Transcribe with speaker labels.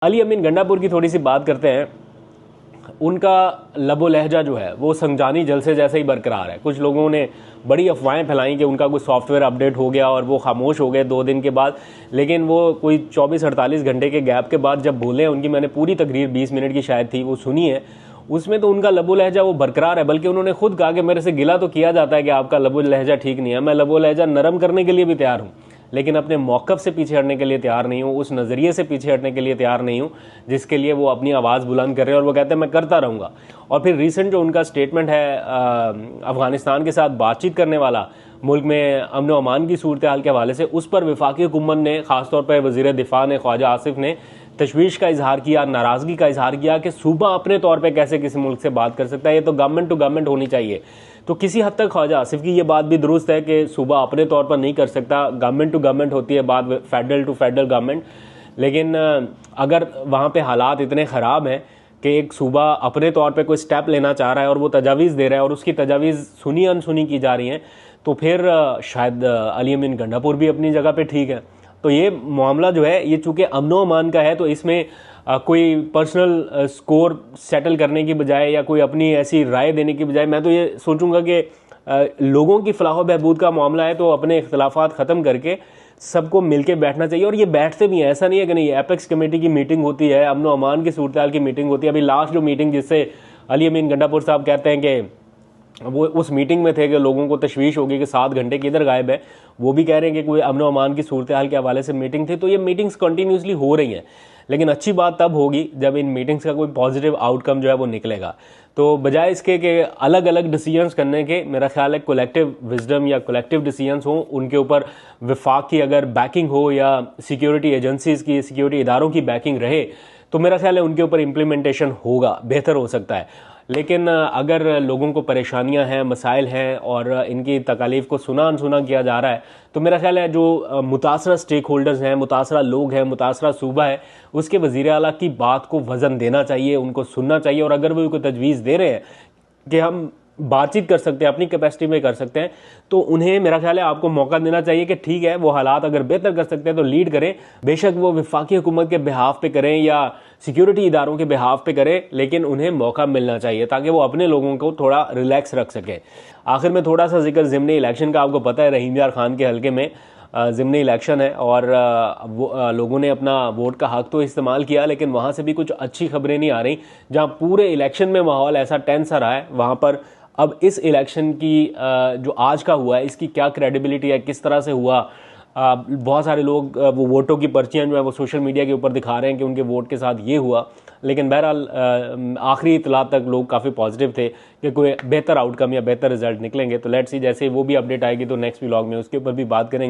Speaker 1: अली अमीन गंडापुर की थोड़ी सी बात करते हैं। उनका लबो लहजा जो है वो संजानी जलसे जैसे ही बरकरार है। कुछ लोगों ने बड़ी अफवाहें फैलाई कि उनका कोई सॉफ्टवेयर अपडेट हो गया और वो खामोश हो गए 2 दिन के बाद, लेकिन वो कोई 24-48 घंटे के गैप के बाद जब बोले, उनकी मैंने पूरी तकरीर 20 मिनट की शायद थी वो सुनी है, उसमें तो उनका लबो लहजा वो बरकरार है। बल्कि उन्होंने खुद कहा कि मेरे से गिला तो किया जाता है कि आपका लबो लहजा ठीक नहीं है, मैं लबो लहजा नरम करने के लिए भी तैयार हूँ, लेकिन अपने मौक़िफ़ से पीछे हटने के लिए तैयार नहीं हूँ, उस नज़रिए से पीछे हटने के लिए तैयार नहीं हूँ जिसके लिए वो अपनी आवाज़ बुलंद कर रहे हैं और वो कहते हैं मैं करता रहूँगा। और फिर रिसेंट जो उनका स्टेटमेंट है अफ़गानिस्तान के साथ बातचीत करने वाला, मुल्क में अमन व अमान की सूरत हाल के हवाले से, उस पर वफाकी हुकूमत ने, ख़ासतौर पर वज़ीर दिफ़ा ने, ख्वाजा आसिफ ने तशवीश का इजहार किया, नाराज़गी का इजहार किया कि सूबा अपने तौर पे कैसे किसी मुल्क से बात कर सकता है, ये तो गवर्नमेंट टू गवर्नमेंट होनी चाहिए। तो किसी हद तक ख्वाजा आसिफ की ये बात भी दुरुस्त है कि सूबा अपने तौर पर नहीं कर सकता, गवर्नमेंट टू गवर्नमेंट होती है बात, फेडरल टू फेडरल गवर्नमेंट। लेकिन अगर वहाँ पे हालात इतने ख़राब हैं कि एक सूबा अपने तौर पे कोई स्टेप लेना चाह रहा है और वो तजावीज़ दे रहा है और उसकी तजावीज़ सुनी अनसुनी की जा रही हैं, तो फिर शायद अली अमीन गंडापुर भी अपनी जगह पे ठीक है। तो ये मामला जो है, ये चूँकि अमन व अमान का है, तो इसमें कोई पर्सनल स्कोर सेटल करने की बजाय या कोई अपनी ऐसी राय देने की बजाय मैं तो ये सोचूंगा कि लोगों की फलाह बहबूद का मामला है तो अपने इख्तलाफात ख़त्म करके सबको मिलके बैठना चाहिए। और ये बैठते भी हैं, ऐसा नहीं है कि नहीं, एपेक्स कमेटी की मीटिंग होती है, अमन व अमान की सूरत हाल की मीटिंग होती है। अभी लास्ट जो मीटिंग जिससे अली अमीन गंडापुर साहब कहते हैं कि वो उस मीटिंग में थे कि लोगों को तशवीश होगी कि 7 घंटे किधर गायब है, वो भी कह रहे हैं कि कोई अमन व अमान की सूरत हाल के हवाले से मीटिंग थी। तो ये मीटिंग्स कंटिन्यूसली हो रही हैं, लेकिन अच्छी बात तब होगी जब इन मीटिंग्स का कोई पॉजिटिव आउटकम जो है वो निकलेगा। तो बजाय इसके कि अलग अलग डिसीजंस करने के, मेरा ख्याल है कलेक्टिव विजडम या कलेक्टिव डिसीजंस हों, उनके ऊपर वफाक की अगर बैकिंग हो या सिक्योरिटी एजेंसीज़ की, सिक्योरिटी इदारों की बैकिंग रहे, तो मेरा ख्याल है उनके ऊपर इम्प्लीमेंटेशन होगा, बेहतर हो सकता है। लेकिन अगर लोगों को परेशानियां हैं, मसाइल हैं और इनकी तकालीफ को सुना अनसुना किया जा रहा है, तो मेरा ख्याल है जो मुतासरा स्टेक होल्डर्स हैं, मुतासरा लोग हैं, मुतासरा सूबा है, उसके वज़ीर आला की बात को वज़न देना चाहिए, उनको सुनना चाहिए। और अगर वो कोई तजवीज़ दे रहे हैं कि हम बातचीत कर सकते हैं, अपनी कैपेसिटी में कर सकते हैं, तो उन्हें मेरा ख्याल है आपको मौका देना चाहिए कि ठीक है, वो हालात अगर बेहतर कर सकते हैं तो लीड करें। बेशक वो वफाकी हुकूमत के बिहाफ पे करें या सिक्योरिटी इदारों के बिहाफ पे करें, लेकिन उन्हें मौका मिलना चाहिए ताकि वो अपने लोगों को थोड़ा रिलैक्स रख सकें। आखिर में थोड़ा सा जिक्र ज़िमनी इलेक्शन का, आपको पता है रहीम यार खान के हल्के में ज़िमनी इलेक्शन है और लोगों ने अपना वोट का हक तो इस्तेमाल किया, लेकिन वहाँ से भी कुछ अच्छी खबरें नहीं आ रही। जहाँ पूरे इलेक्शन में माहौल ऐसा टेंस सा रहा है, वहाँ पर अब इस इलेक्शन की जो आज का हुआ है, इसकी क्या क्रेडिबिलिटी है, किस तरह से हुआ। बहुत सारे लोग वो वोटों की पर्चियाँ जो है वो सोशल मीडिया के ऊपर दिखा रहे हैं कि उनके वोट के साथ ये हुआ, लेकिन बहरहाल आखिरी इतला तक लोग काफ़ी पॉजिटिव थे कि कोई बेहतर आउटकम या बेहतर रिजल्ट निकलेंगे। तो लेट्स सी, जैसे वो भी अपडेट आएगी तो नेक्स्ट व्लॉग में उसके ऊपर भी बात करेंगे।